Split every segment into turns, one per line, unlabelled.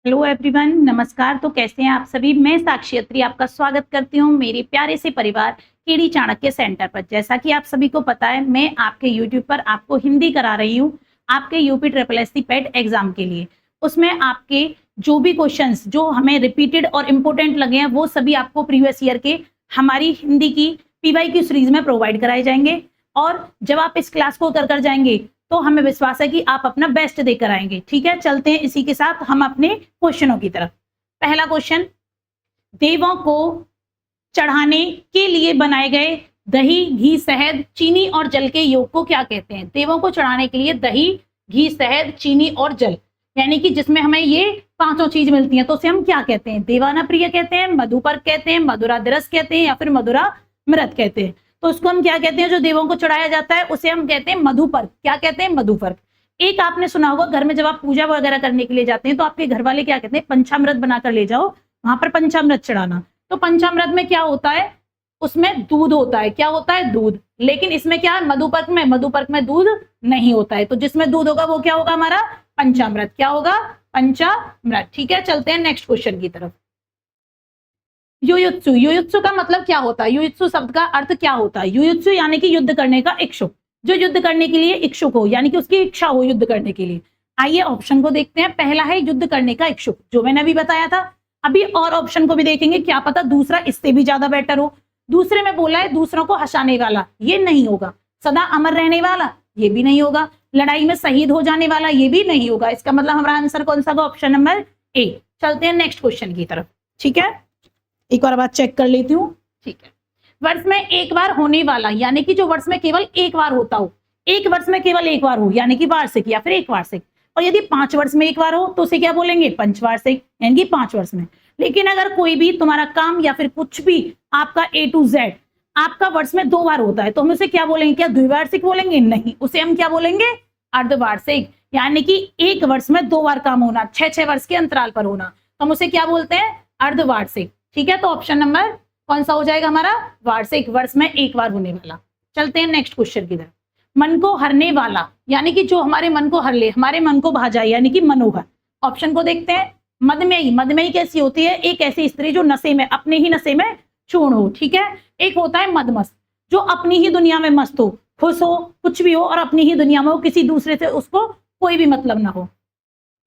Hello everyone, नमस्कार। तो कैसे हैं आप सभी? मैं साक्षी अत्री आपका स्वागत करती हूँ मेरे प्यारे से परिवार केडी चाणक्य सेंटर पर। जैसा कि आप सभी को पता है, मैं आपके यूट्यूब पर आपको हिंदी करा रही हूँ आपके UP triple S C PET exam के लिए। उसमें आपके जो भी क्वेश्चंस जो हमें रिपीटेड और इम्पोर्टेंट लगे हैं वो सभी आपको प्रीवियस ईयर के हमारी हिंदी की पीवाईक्यू सीरीज में प्रोवाइड कराए जाएंगे। और जब आप इस क्लास को कर जाएंगे तो हमें विश्वास है कि आप अपना बेस्ट देकर आएंगे। ठीक है, चलते हैं इसी के साथ हम अपने क्वेश्चनों की तरफ। पहला क्वेश्चन, देवों को चढ़ाने के लिए बनाए गए दही, घी, शहद, चीनी और जल के योग को क्या कहते हैं? देवों को चढ़ाने के लिए दही, घी, शहद, चीनी और जल, यानी कि जिसमें हमें ये पांचों चीज मिलती हैं, तो उसे हम क्या कहते हैं? देवाना प्रिय कहते हैं, मधुपर्क कहते हैं, मधुराधिरस कहते हैं या फिर मधुरा मृत कहते हैं। तो उसको हम क्या कहते हैं? जो देवों को चढ़ाया जाता है उसे हम कहते हैं मधुपर्क। क्या कहते हैं? मधुपर्क। एक आपने सुना होगा, घर में जब आप पूजा वगैरह करने के लिए जाते हैं तो आपके घर वाले क्या कहते हैं? पंचामृत बनाकर ले जाओ, वहां पर पंचामृत चढ़ाना। तो पंचामृत में क्या होता है? उसमें दूध होता है। क्या होता है? दूध। लेकिन इसमें क्या है? मधुपर्क में दूध नहीं होता है। तो जिसमें दूध होगा वो क्या होगा? हमारा पंचामृत। क्या होगा? पंचामृत। ठीक है, चलते हैं नेक्स्ट क्वेश्चन की तरफ। युयुत्सु, युयुत्सु का मतलब क्या होता है? युयुत्सु शब्द का अर्थ क्या होता है? युयुत्सु यानी कि युद्ध करने का इच्छुक, जो युद्ध करने के लिए इच्छुक हो, यानी कि उसकी इच्छा हो युद्ध करने के लिए। आइए ऑप्शन को देखते हैं। पहला है युद्ध करने का इच्छुक, जो मैंने अभी बताया था। अभी और ऑप्शन को भी देखेंगे, क्या पता दूसरा इससे भी ज्यादा बेटर हो। दूसरे में बोला है दूसरों को हंसाने वाला, ये नहीं होगा। सदा अमर रहने वाला, ये भी नहीं होगा। लड़ाई में शहीद हो जाने वाला, ये भी नहीं होगा। इसका मतलब हमारा आंसर कौन सा होगा? Option number A. चलते हैं नेक्स्ट क्वेश्चन की तरफ। ठीक है, एक और बात चेक कर लेती हूँ। ठीक है, वर्ष में एक बार होने वाला, यानी कि जो वर्ष में केवल एक बार होता हो, एक वर्ष में केवल एक बार हो, यानी कि वार्षिक या फिर एक वार्षिक। और यदि 5 वर्ष में एक बार हो तो उसे क्या बोलेंगे? पंचवार्षिक, यानी कि 5 वर्ष में। लेकिन अगर कोई भी तुम्हारा काम या फिर कुछ भी आपका A to Z आपका वर्ष में 2 बार होता है तो हम उसे क्या बोलेंगे? क्या द्विवार्षिक बोलेंगे? नहीं, उसे हम क्या बोलेंगे? अर्धवार्षिक। यानी कि एक वर्ष में 2 बार काम होना, 6-6 वर्ष के अंतराल पर होना, तो हम उसे क्या बोलते हैं? अर्धवार्षिक। ठीक है, तो ऑप्शन नंबर कौन सा हो जाएगा हमारा? वार्षिक, वर्ष में एक बार होने वाला। चलते हैं नेक्स्ट क्वेश्चन की तरफ। मन को हरने वाला, यानी कि जो हमारे मन को हर ले, हमारे मन को भा जाए, यानी कि मनोहर। ऑप्शन को देखते हैं। मदमेही, मदमेही कैसी होती है? एक ऐसी स्त्री जो नशे में, अपने ही नशे में चूर्ण हो। ठीक है, एक होता है मदमस्त, जो अपनी ही दुनिया में मस्त हो, खुश हो, कुछ भी हो और अपनी ही दुनिया में हो, किसी दूसरे से उसको कोई भी मतलब ना हो।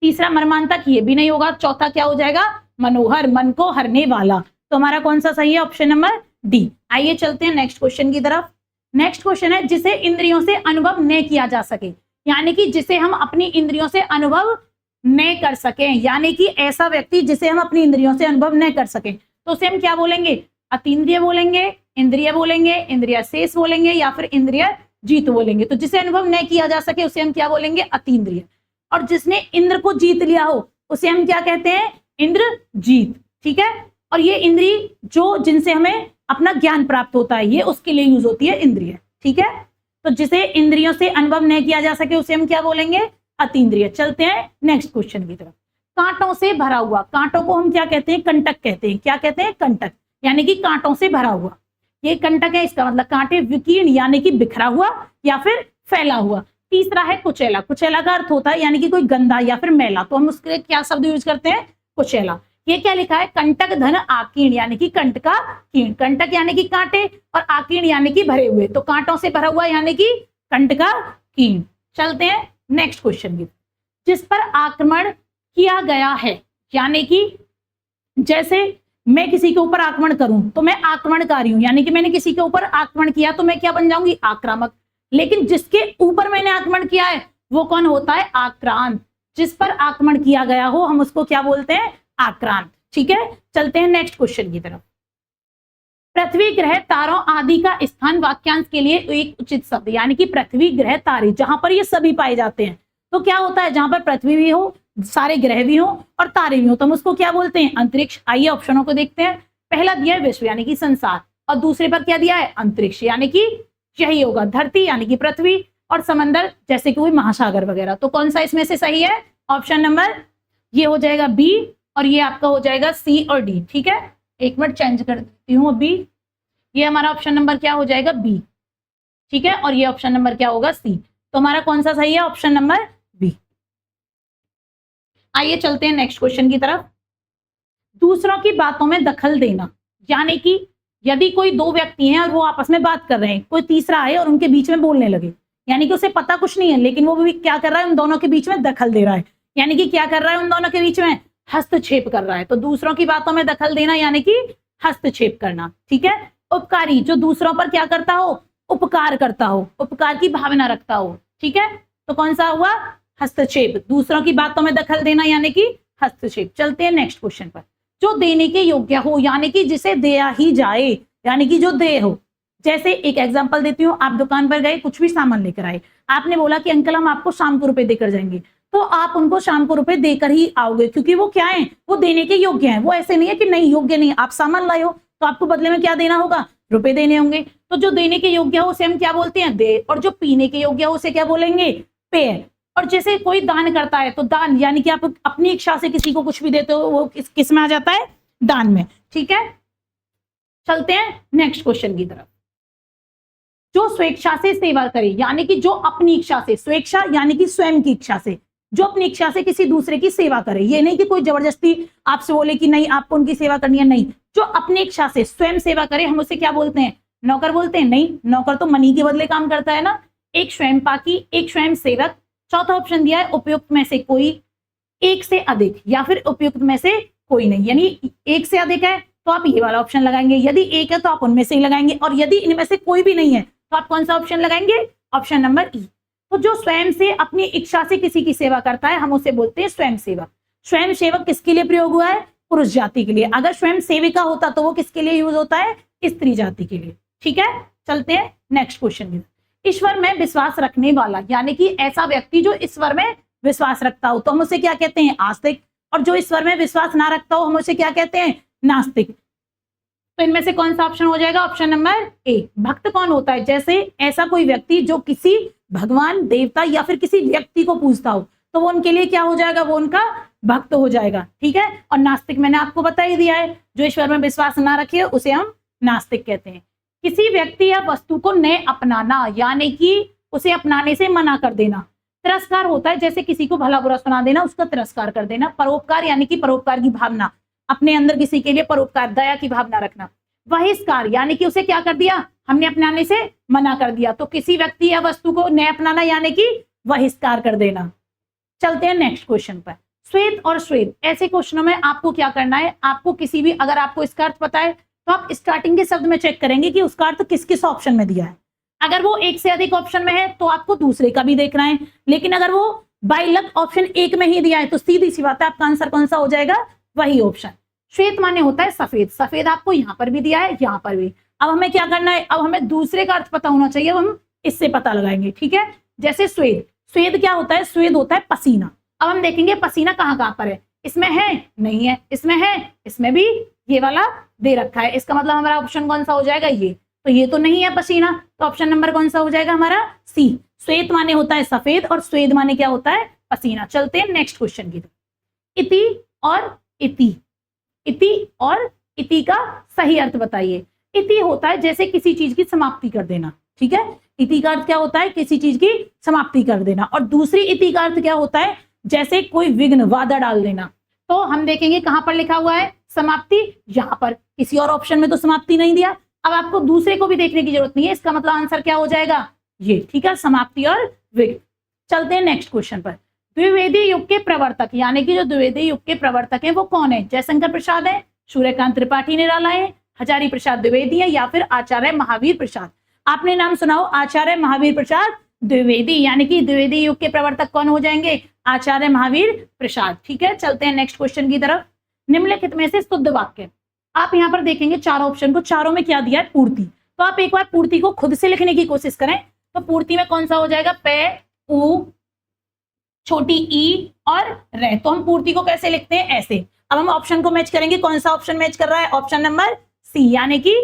तीसरा मर्मांतक, ये भी नहीं होगा। चौथा क्या हो जाएगा? मनोहर, मन को हरने वाला। तो हमारा कौन सा सही है? Option number D. आइए चलते हैं नेक्स्ट क्वेश्चन की तरफ। नेक्स्ट क्वेश्चन है, जिसे इंद्रियों से अनुभव न किया जा सके, यानी कि जिसे हम अपनी इंद्रियों से अनुभव न कर सके, यानी कि ऐसा व्यक्ति जिसे हम अपनी इंद्रियों से अनुभव न कर सके, तो उसे हम क्या बोलेंगे? अतीन्द्रिय बोलेंगे, इंद्रिय बोलेंगे, इंद्रिय शेष बोलेंगे या फिर इंद्रिय जीत बोलेंगे। तो जिसे अनुभव न किया जा सके उसे हम क्या बोलेंगे? अतीन्द्रिय। और जिसने इंद्र को जीत लिया हो उसे हम क्या कहते हैं? इंद्रजीत। ठीक है, और ये इंद्रिय जो जिनसे हमें अपना ज्ञान प्राप्त होता है, ये उसके लिए यूज होती है इंद्रिय। ठीक है, तो जिसे इंद्रियों से अनुभव नहीं किया जा सके उसे हम क्या बोलेंगे? अतीन्द्रिय। चलते हैं नेक्स्ट क्वेश्चन की तरफ। कांटों से भरा हुआ, कांटों को हम क्या कहते हैं? कंटक कहते हैं। क्या कहते हैं? कंटक, यानी कि कांटों से भरा हुआ। ये कंटक है, इसका मतलब कांटे विकीर्ण, यानी कि बिखरा हुआ या फिर फैला हुआ। तीसरा है कुचैला, कुचैला का अर्थ होता है यानी कि कोई गंदा या फिर मैला, तो हम उसके लिए क्या शब्द यूज करते हैं? कुचैला। ये क्या लिखा है? कंटक धन आकीर्ण, यानी कि कंट का कीर्ण। कंटक यानी कि कांटे और आकीर्ण यानी कि भरे हुए, तो कांटों से भरा हुआ यानी कि कंट का कीर्ण। चलते हैं नेक्स्ट क्वेश्चन की। जिस पर आक्रमण किया गया है, यानी कि जैसे मैं किसी के ऊपर आक्रमण करूं तो मैं आक्रमणकारी हूं, यानी कि मैंने किसी के ऊपर आक्रमण किया तो मैं क्या बन जाऊंगी? आक्रामक। लेकिन जिसके ऊपर मैंने आक्रमण किया है वो कौन होता है? आक्रांत। जिस पर आक्रमण किया गया हो हम उसको क्या बोलते हैं? आक्रांत। ठीक है, चलते हैं नेक्स्ट क्वेश्चन की तरफ। पृथ्वी, ग्रह, तारों आदि का स्थान वाक्यांश के लिए एक उचित शब्द, यानी कि पृथ्वी, ग्रह, तारे, जहां पर ये सभी पाए जाते हैं, तो क्या होता है? जहां पर पृथ्वी भी हो, सारे ग्रह भी हो और तारे भी हो, तो हम उसको क्या बोलते हैं? अंतरिक्ष। आइए ऑप्शनों को देखते हैं। पहला दिया है विश्व, यानी कि संसार, और दूसरे पर क्या दिया है? अंतरिक्ष, यानी कि यही होगा। धरती यानी कि पृथ्वी, और समंदर जैसे कि कोई महासागर वगैरह। तो कौन सा इसमें से सही है? ऑप्शन नंबर ये हो जाएगा बी, और ये आपका हो जाएगा सी और डी। ठीक है, एक मिनट चेंज कर देती हूँ अभी। ये हमारा ऑप्शन नंबर क्या हो जाएगा? बी। ठीक है, और ये ऑप्शन नंबर क्या होगा? सी। तो हमारा कौन सा सही है? Option number B. आइए चलते हैं नेक्स्ट क्वेश्चन की तरफ। दूसरों की बातों में दखल देना, यानी कि यदि कोई दो व्यक्ति हैं और वो आपस में बात कर रहे हैं, कोई तीसरा आए और उनके बीच में बोलने लगे, यानी कि उसे पता कुछ नहीं है, लेकिन वो भी क्या कर रहा है, उन दोनों के बीच में दखल दे रहा है, यानी कि क्या कर रहा है, उन दोनों के बीच में हस्तक्षेप कर रहा है। तो दूसरों की बातों में दखल देना यानी कि हस्तक्षेप करना, ठीक है। उपकारी, जो दूसरों पर क्या करता हो, उपकार करता हो, उपकार की भावना रखता हो, ठीक है। तो कौन सा हुआ, हस्तक्षेप। दूसरों की बातों में दखल देना यानी कि हस्तक्षेप। चलते हैं नेक्स्ट क्वेश्चन पर। जो देने के योग्य हो, यानी कि जिसे दिया ही जाए, यानी कि जो दे हो। जैसे एक एग्जांपल देती हूँ, आप दुकान पर गए, कुछ भी सामान लेकर आए, आपने बोला कि अंकल हम आपको शाम को रुपए देकर जाएंगे, तो आप उनको शाम को रुपए देकर ही आओगे, क्योंकि वो क्या है, वो देने के योग्य हैं। वो ऐसे नहीं है कि नहीं योग्य नहीं, आप सामान लाए हो तो आपको बदले में क्या देना होगा, रुपए देने होंगे। तो जो देने के योग्य हो उसे हम क्या बोलते हैं, दे, और जो पीने के योग्य हो उसे क्या बोलेंगे, पेय। और जैसे कोई दान करता है तो दान यानी कि आप अपनी इच्छा से किसी को कुछ भी देते हो, वो किस में आ जाता है, दान में, ठीक है। चलते हैं नेक्स्ट क्वेश्चन की तरफ। जो स्वेच्छा से सेवा करे, यानी कि जो अपनी इच्छा से, स्वेच्छा यानी कि स्वयं की इच्छा से, जो अपनी इच्छा से किसी दूसरे की सेवा करे। ये नहीं कि कोई जबरदस्ती आपसे बोले कि नहीं आपको उनकी सेवा करनी है, नहीं, जो अपनी इच्छा से स्वयं सेवा करे, हम उसे क्या बोलते हैं, नौकर बोलते हैं। नहीं, नौकर तो मनी के बदले काम करता है ना। एक स्वयं पाकी, एक स्वयं सेवक। चौथा ऑप्शन दिया है उपयुक्त में से कोई, एक से अधिक, या फिर उपयुक्त में से कोई नहीं। यानी एक से अधिक है तो आप ये वाला ऑप्शन लगाएंगे, यदि एक है तो आप उनमें से ही लगाएंगे, और यदि इनमें से कोई भी नहीं है तो आप कौन सा ऑप्शन लगाएंगे, ऑप्शन नंबर ई। तो जो स्वयं से अपनी इच्छा से किसी की सेवा करता है हम उसे बोलते हैं स्वयं सेवक। स्वयं सेवक किसके लिए प्रयोग हुआ है, पुरुष जाति के लिए। अगर स्वयं सेविका होता तो वो किसके लिए यूज होता है, स्त्री जाति के लिए, ठीक है। चलते हैं नेक्स्ट क्वेश्चन की। ईश्वर में विश्वास रखने वाला, यानी कि ऐसा व्यक्ति जो ईश्वर में विश्वास रखता हो तो हम उसे क्या कहते हैं, आस्तिक। और जो ईश्वर में विश्वास ना रखता हो हम उसे क्या कहते हैं, नास्तिक। तो इनमें से कौन सा ऑप्शन हो जाएगा, ऑप्शन नंबर ए। भक्त कौन होता है, जैसे ऐसा कोई व्यक्ति जो किसी भगवान, देवता या फिर किसी व्यक्ति को पूजता हो, तो वो उनके लिए क्या हो जाएगा, वो उनका भक्त हो जाएगा, ठीक है। और नास्तिक मैंने आपको बता ही दिया है, जो ईश्वर में विश्वास ना रखे उसे हम नास्तिक कहते हैं। किसी व्यक्ति या वस्तु को न अपनाना, यानी कि उसे अपनाने से मना कर देना। तिरस्कार होता है, जैसे किसी को भला बुरा सुना देना, उसका तिरस्कार कर देना। परोपकार यानी कि परोपकार की भावना, अपने अंदर किसी के लिए परोपकार, दया की भावना रखना। बहिष्कार यानी कि उसे क्या कर दिया, हमने अपनाने से मना कर दिया। तो किसी व्यक्ति या वस्तु को न अपनाना यानी कि बहिष्कार कर देना। चलते हैं नेक्स्ट क्वेश्चन पर। श्वेत और श्वेत, ऐसे क्वेश्चनों में आपको क्या करना है, आपको किसी भी, अगर आपको इसका अर्थ पता है तो आप स्टार्टिंग के शब्द में चेक करेंगे कि उसका अर्थ किस किस ऑप्शन में दिया है। अगर वो एक से अधिक ऑप्शन में है तो आपको दूसरे का भी देखना है, लेकिन अगर वो बाय लक ऑप्शन एक में ही दिया है तो सीधी सी बात है आपका आंसर कौन सा हो जाएगा, वही ऑप्शन। श्वेत माने होता है सफेद, सफेद आपको यहाँ पर भी दिया है, यहाँ पर भी। अब हमें क्या करना है, अब हमें दूसरे का अर्थ पता होना चाहिए, हम इससे पता लगाएंगे, ठीक है। जैसे श्वेत, श्वेत क्या होता है, श्वेत होता है पसीना। अब हम देखेंगे पसीना कहाँ कहाँ पर है, इसमें है, नहीं है, इसमें है, इसमें भी ये वाला दे रखा है, इसका मतलब हमारा ऑप्शन कौन सा हो जाएगा, ये। तो ये तो नहीं है पसीना, तो ऑप्शन नंबर कौन सा हो जाएगा हमारा, सी। श्वेत माने होता है सफेद और श्वेत माने क्या होता है, पसीना। चलते हैं नेक्स्ट क्वेश्चन की तरफ। इति और इति, इति और इति का सही अर्थ बताइए। इति होता है जैसे किसी चीज की समाप्ति कर देना, ठीक है। इति का अर्थ क्या होता है, किसी चीज की समाप्ति कर देना। और दूसरी इति का अर्थ क्या होता है, जैसे कोई विघ्न, बाधा डाल देना। तो हम देखेंगे कहां पर लिखा हुआ है समाप्ति, यहां पर, किसी और ऑप्शन में तो समाप्ति नहीं दिया। अब आपको दूसरे को भी देखने की जरूरत नहीं है, इसका मतलब आंसर क्या हो जाएगा, ये, ठीक है, समाप्ति और विघ्न। चलते हैं नेक्स्ट क्वेश्चन पर। द्विवेदी युग के प्रवर्तक, यानी कि जो द्विवेदी युग के प्रवर्तक हैं वो कौन है, जयशंकर प्रसाद है, सूर्यकांत त्रिपाठी निराला है, हजारी प्रसाद द्विवेदी है, या फिर आचार्य महावीर प्रसाद। आपने नाम सुना हो आचार्य महावीर प्रसाद द्विवेदी, यानी कि द्विवेदी युग के प्रवर्तक कौन हो जाएंगे, आचार्य महावीर प्रसाद, ठीक है। चलते हैं नेक्स्ट क्वेश्चन की तरफ। निम्नलिखित में से शुद्ध वाक्य, आप यहाँ पर देखेंगे चारों ऑप्शन को, चारों में क्या दिया है, पूर्ति। तो आप एक बार पूर्ति को खुद से लिखने की कोशिश करें, तो पूर्ति में कौन सा हो जाएगा, पे, उ, छोटी ई और रे। तो हम पूर्ति को कैसे लिखते हैं, ऐसे। अब हम ऑप्शन को मैच करेंगे, कौन सा ऑप्शन मैच कर रहा है, ऑप्शन नंबर सी, यानी कि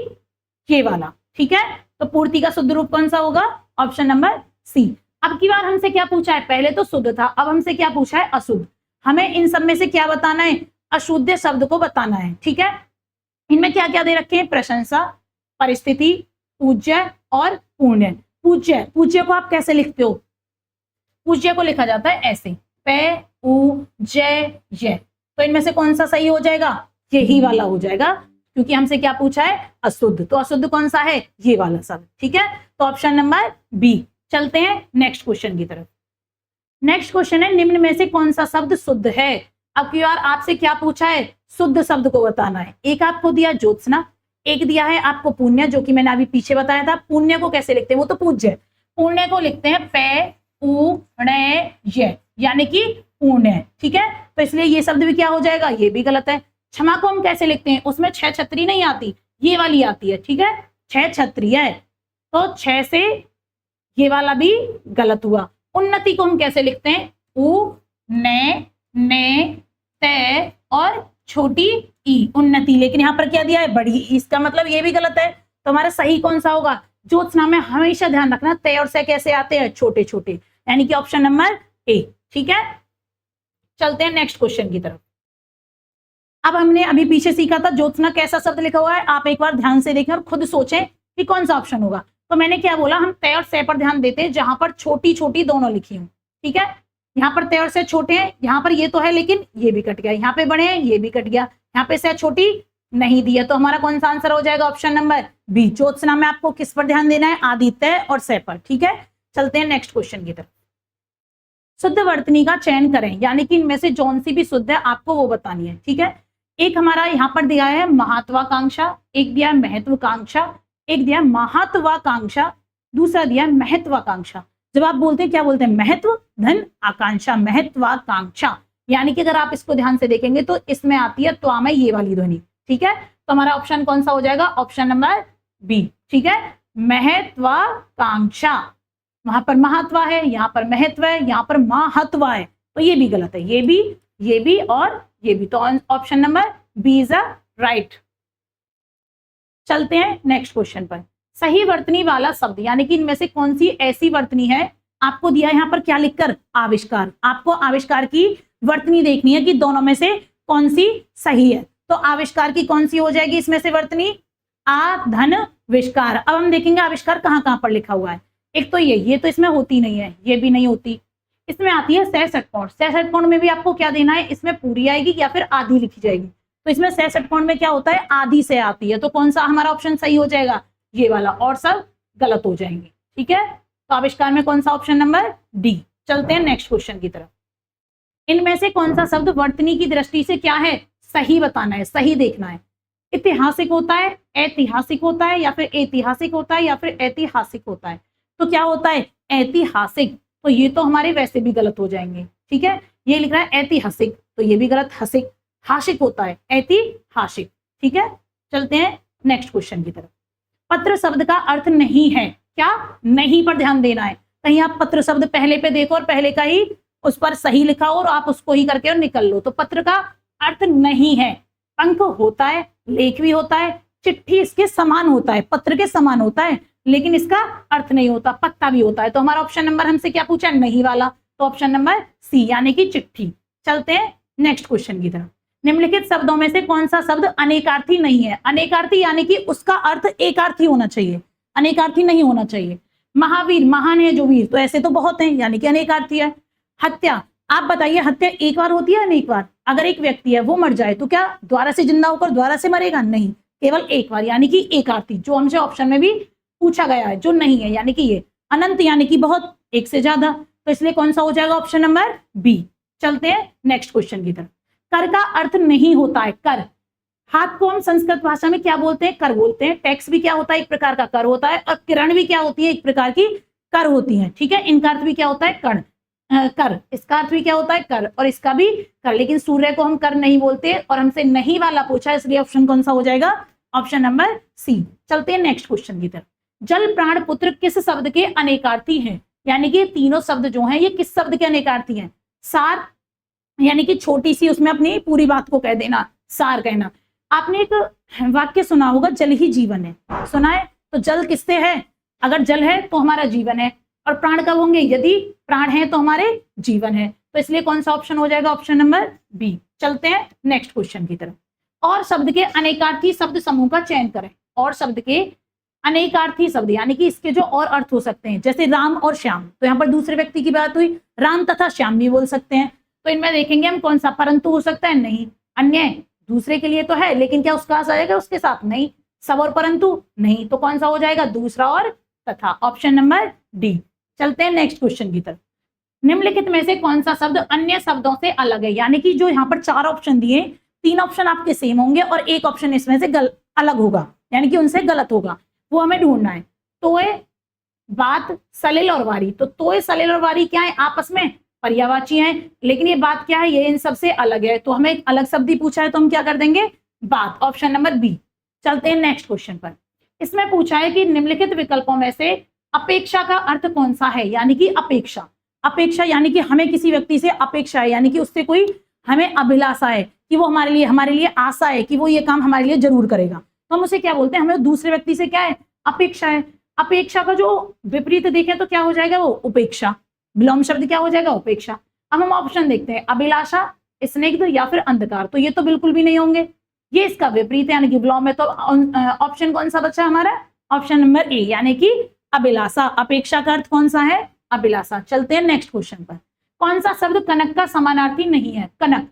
ये वाला, ठीक है। तो पूर्ति का शुद्ध रूप कौन सा होगा, ऑप्शन नंबर सी। अब की बार हमसे क्या पूछा है, पहले तो शुद्ध था, अब हमसे क्या पूछा है, अशुद्ध। हमें इन सब में से क्या बताना है, अशुद्ध शब्द को बताना है, ठीक है। इनमें क्या क्या दे रखे हैं, प्रशंसा, परिस्थिति, पूज्य और पुण्य। पूज्य, पूज्य को आप कैसे लिखते हो, पूज्य को लिखा जाता है ऐसे, पे, उ जय य। तो इनमें से कौन सा सही हो जाएगा? यही वाला हो जाएगा, क्योंकि हमसे क्या पूछा है? अशुद्ध। तो अशुद्ध कौन सा है? ये वाला शब्द। ठीक है, तो ऑप्शन नंबर बी। चलते हैं नेक्स्ट क्वेश्चन की तरफ। नेक्स्ट क्वेश्चन है, निम्न में से कौन सा शब्द शुद्ध है? अब क्यों यार, आपसे क्या पूछा है? शुद्ध शब्द को बताना है। एक आपको दिया ज्योत्सना, एक दिया है आपको पुण्य, जो कि मैंने अभी पीछे बताया था। पुण्य को कैसे लिखते हैं? वो तो पूज्य है। पुण्य को लिखते हैं पे उ य, यानी कि पुण्य। ठीक है, तो इसलिए ये शब्द भी क्या हो जाएगा? ये भी गलत है। क्षमा को हम कैसे लिखते हैं? उसमें 6 छतरी नहीं आती, ये वाली आती है। ठीक है, 6 छतरी है, तो 6 से ये वाला भी गलत हुआ। उन्नति को हम कैसे लिखते हैं? उ ने ते और छोटी ई, उन्नति। लेकिन यहाँ पर क्या दिया है? बड़ी ई। इसका मतलब ये भी गलत है। तो हमारा सही कौन सा होगा? ज्योत्सना में हमेशा ध्यान रखना ते और से कैसे आते हैं? छोटे छोटे, यानी कि ऑप्शन नंबर ए। ठीक है, चलते हैं नेक्स्ट क्वेश्चन की तरफ। अब हमने अभी पीछे सीखा था ज्योत्सना कैसा शब्द लिखा हुआ है, आप एक बार ध्यान से देखें और खुद सोचें कि कौन सा ऑप्शन होगा। तो मैंने क्या बोला? हम तय और से पर ध्यान देते हैं जहां पर छोटी छोटी दोनों लिखी हूं। ठीक है, यहाँ पर तय और से छोटे हैं, यहाँ पर ये तो है लेकिन ये भी कट गया, यहाँ पे बड़े हैं ये भी कट गया, यहाँ पे से छोटी नहीं दिया। तो हमारा कौन सा आंसर हो जाएगा? Option number B. ज्योत्सना में आपको किस पर ध्यान देना है? आदि, तय और से पर। ठीक है, चलते हैं नेक्स्ट क्वेश्चन की तरफ। शुद्ध वर्तनी का चयन करें, यानी कि इनमें से जौन सी भी शुद्ध है आपको वो बतानी है। ठीक है, एक हमारा यहाँ पर दिया है महत्वाकांक्षा, एक दिया है महत्वाकांक्षा, एक दिया है महत्वाकांक्षा, दूसरा दिया है महत्वाकांक्षा। जब आप बोलते हैं, क्या बोलते हैं? महत्व धन आकांक्षा, महत्वाकांक्षा। यानी कि अगर आप इसको ध्यान से देखेंगे तो इसमें आती है त्वा में ये वाली ध्वनि। ठीक है, तो हमारा ऑप्शन कौन सा हो जाएगा? Option number B. ठीक है, महत्वाकांक्षा। वहां पर महत्व है, यहाँ पर महत्व है, यहाँ पर महत्व है, तो ये भी गलत है। ये भी और ये भी। तो option number B is a right. चलते हैं नेक्स्ट क्वेश्चन पर। सही वर्तनी वाला शब्द, यानी कि इनमें से कौन सी ऐसी वर्तनी है? आपको दिया है यहाँ पर क्या लिखकर? आविष्कार। आपको आविष्कार की वर्तनी देखनी है कि दोनों में से कौन सी सही है। तो आविष्कार की कौन सी हो जाएगी इसमें से वर्तनी? आ धन विष्कार। अब हम देखेंगे आविष्कार कहाँ कहाँ पर लिखा हुआ है। एक तो ये तो इसमें होती नहीं है, ये भी नहीं होती। इसमें आती है 66 कोण। 66 कोण में भी आपको क्या देना है? इसमें पूरी आएगी या फिर आधी लिखी जाएगी। तो इसमें 66 कोण में क्या होता है? आधी से आती है। तो कौन सा हमारा ऑप्शन सही हो जाएगा? ये वाला, और सब गलत हो जाएंगे। ठीक है, तो आविष्कार में कौन सा? Option number D. चलते हैं नेक्स्ट क्वेश्चन की तरफ। इनमें से कौन सा शब्द वर्तनी की दृष्टि से क्या है? सही बताना है, सही देखना है। ऐतिहासिक होता है, ऐतिहासिक होता है, या फिर ऐतिहासिक होता है, या फिर ऐतिहासिक होता है। तो क्या होता है? ऐतिहासिक। तो ये तो हमारे वैसे भी गलत हो जाएंगे। ठीक है, ये लिख रहा है ऐतिहासिक, तो ये भी गलत। हसिक, हासिक होता है, ऐतिहासिक। ठीक है, चलते हैं नेक्स्ट क्वेश्चन की तरफ। पत्र शब्द का अर्थ नहीं है। क्या? नहीं पर ध्यान देना है। कहीं आप पत्र शब्द पहले पे देखो और पहले का ही उस पर सही लिखा हो और आप उसको ही करके और निकल लो। तो पत्र का अर्थ नहीं है। पंख होता है, लेख भी होता है, चिट्ठी इसके समान होता है, पत्र के समान होता है, लेकिन इसका अर्थ नहीं होता। पत्ता भी होता है। तो हमारा ऑप्शन नंबर हमसे क्या पूछा? नहीं वाला। तो ऑप्शन नंबर सी, यानी कि चिट्ठी। चलते हैं नेक्स्ट क्वेश्चन की तरफ। निम्नलिखित शब्दों में से कौन सा शब्द अनेकार्थी नहीं है? अनेकार्थी यानी कि उसका अर्थ एकार्थी होना चाहिए, अनेकार्थी नहीं होना चाहिए। महावीर, महान है जो वीर, तो ऐसे तो बहुत हैं, यानी कि अनेकार्थी है। हत्या, आप बताइए हत्या एक बार होती है अनेक बार? अगर एक व्यक्ति है वो मर जाए तो क्या द्वारा से जिंदा होकर द्वारा से मरेगा? नहीं, केवल एक बार, यानी कि एकार्थी। जो हमसे ऑप्शन में भी पूछा गया है, जो नहीं है, यानी कि ये अनंत, यानी कि बहुत, एक से ज्यादा। तो इसलिए कौन सा हो जाएगा? Option number B. चलते हैं नेक्स्ट क्वेश्चन की तरफ। कर का अर्थ नहीं होता है। कर, हाथ को हम संस्कृत भाषा में क्या बोलते हैं? कर बोलते हैं। टैक्स भी क्या होता है? एक प्रकार का कर होता है। और किरण भी क्या होती है? एक प्रकार की कर होती है। ठीक है, इनका अर्थ भी क्या होता है? कर। इसका अर्थ भी क्या होता है? कर, और इसका भी कर। लेकिन सूर्य को हम कर नहीं बोलते और हमसे नहीं वाला पूछा, इसलिए ऑप्शन कौन सा हो जाएगा? Option number C. चलते हैं नेक्स्ट क्वेश्चन की तरफ। जल, प्राण, पुत्र किस शब्द के अनेकार्थी हैं? यानी कि तीनों शब्द जो हैं ये किस शब्द के अनेकार्थी हैं? सार, यानी कि छोटी सी उसमें अपनी पूरी बात को कह देना, सार कहना। आपने एक वाक्य सुना होगा, जल ही जीवन है, सुना है? तो जल किससे है? अगर जल है तो हमारा जीवन है। और प्राण कब होंगे? यदि प्राण है तो हमारे जीवन है। तो इसलिए कौन सा ऑप्शन हो जाएगा? Option number B. चलते हैं नेक्स्ट क्वेश्चन की तरफ। और शब्द के अनेकार्थी शब्द समूह का चयन करें। और शब्द के अनेकार्थी शब्द, यानी कि इसके जो और अर्थ हो सकते हैं, जैसे राम और श्याम, तो यहाँ पर दूसरे व्यक्ति की बात हुई, राम तथा श्याम भी बोल सकते हैं। तो इनमें देखेंगे हम कौन सा परंतु हो सकता है, नहीं। अन्य दूसरे के लिए तो है, लेकिन क्या उसका आ जाएगा उसके साथ, नहीं। सब और परंतु नहीं, तो कौन सा हो जाएगा, दूसरा और तथा, ऑप्शन नंबर डी। चलते हैं नेक्स्ट क्वेश्चन की तरफ। निम्नलिखित में से कौन सा शब्द अन्य शब्दों से अलग है, यानी कि जो यहाँ पर 4 ऑप्शन दिए, 3 ऑप्शन आपके सेम होंगे और 1 ऑप्शन इसमें से अलग होगा, यानी कि उनसे गलत होगा, वो हमें ढूंढना है। तोय, बात, सलिल और वारी। तो तोय, सलिल और वारी क्या है, आपस में पर्यायवाची हैं, लेकिन ये बात क्या है, ये इन सबसे अलग है, तो हमें एक अलग शब्द ही पूछा है, तो हम क्या कर देंगे, बात, ऑप्शन नंबर बी। चलते हैं नेक्स्ट क्वेश्चन पर। इसमें पूछा है कि निम्नलिखित विकल्पों में से अपेक्षा का अर्थ कौन सा है, यानी कि अपेक्षा। अपेक्षा यानी कि हमें किसी व्यक्ति से अपेक्षा है, यानी कि उससे कोई हमें अभिलाषा है कि वो हमारे लिए आशा है कि वो ये काम हमारे लिए जरूर करेगा, तो हम उसे क्या बोलते हैं, हमें दूसरे व्यक्ति से क्या है, अपेक्षा है। अपेक्षा का जो विपरीत देखें तो क्या हो जाएगा, वो उपेक्षा। विलोम शब्द क्या हो जाएगा, उपेक्षा। अब हम ऑप्शन देखते हैं, अभिलाषा, स्निग्ध या फिर अंधकार। तो ये तो बिल्कुल भी नहीं होंगे, ये इसका विपरीत है, यानी कि विलोम में। तो ऑप्शन कौन सा बचा हमारा, ऑप्शन नंबर ए, यानी कि अभिलाषा। अपेक्षा का अर्थ कौन सा है, अभिलाषा। चलते हैं नेक्स्ट क्वेश्चन पर। कौन सा शब्द कनक का समानार्थी नहीं है, कनक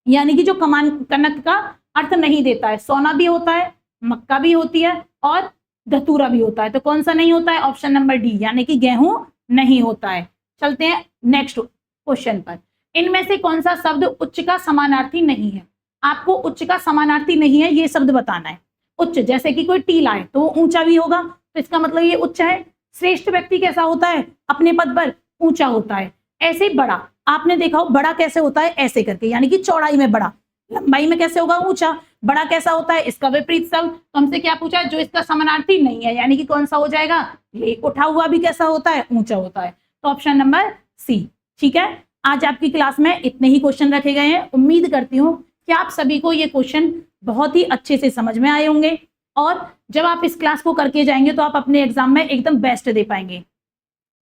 यानी कि जो कनक का अर्थ नहीं देता है, सोना भी होता है, मक्का भी होती है और धतूरा भी होता है, तो कौन सा नहीं होता है, ऑप्शन नंबर डी, यानी कि गेहूं नहीं होता है। चलते हैं नेक्स्ट क्वेश्चन पर। इनमें से कौन सा शब्द उच्च का समानार्थी नहीं है, आपको उच्च का समानार्थी नहीं है ये शब्द बताना है। उच्च जैसे कि कोई टीला है तो ऊंचा भी होगा, तो इसका मतलब ये उच्च है। श्रेष्ठ व्यक्ति कैसा होता है, अपने पद पर ऊंचा होता है। ऐसे बड़ा, आपने देखा हो बड़ा कैसे होता है, ऐसे करके, यानी कि चौड़ाई में बड़ा, लंबाई में कैसे होगा, ऊंचा। बड़ा कैसा होता है, इसका विपरीत शब्द। तो हमसे क्या पूछा है, जो इसका समानार्थी नहीं है, यानी कि कौन सा हो जाएगा, ये। उठा हुआ भी कैसा होता है, ऊंचा होता है, तो ऑप्शन नंबर सी। ठीक है, आज आपकी क्लास में इतने ही क्वेश्चन रखे गए हैं। उम्मीद करती हूँ कि आप सभी को ये क्वेश्चन बहुत ही अच्छे से समझ में आए होंगे, और जब आप इस क्लास को करके जाएंगे तो आप अपने एग्जाम में एकदम बेस्ट दे पाएंगे।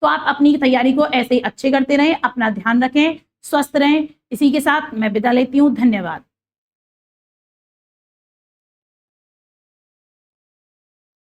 तो आप अपनी तैयारी को ऐसे ही अच्छे करते रहें, अपना ध्यान रखें, स्वस्थ रहें। इसी के साथ मैं विदा लेती हूँ, धन्यवाद।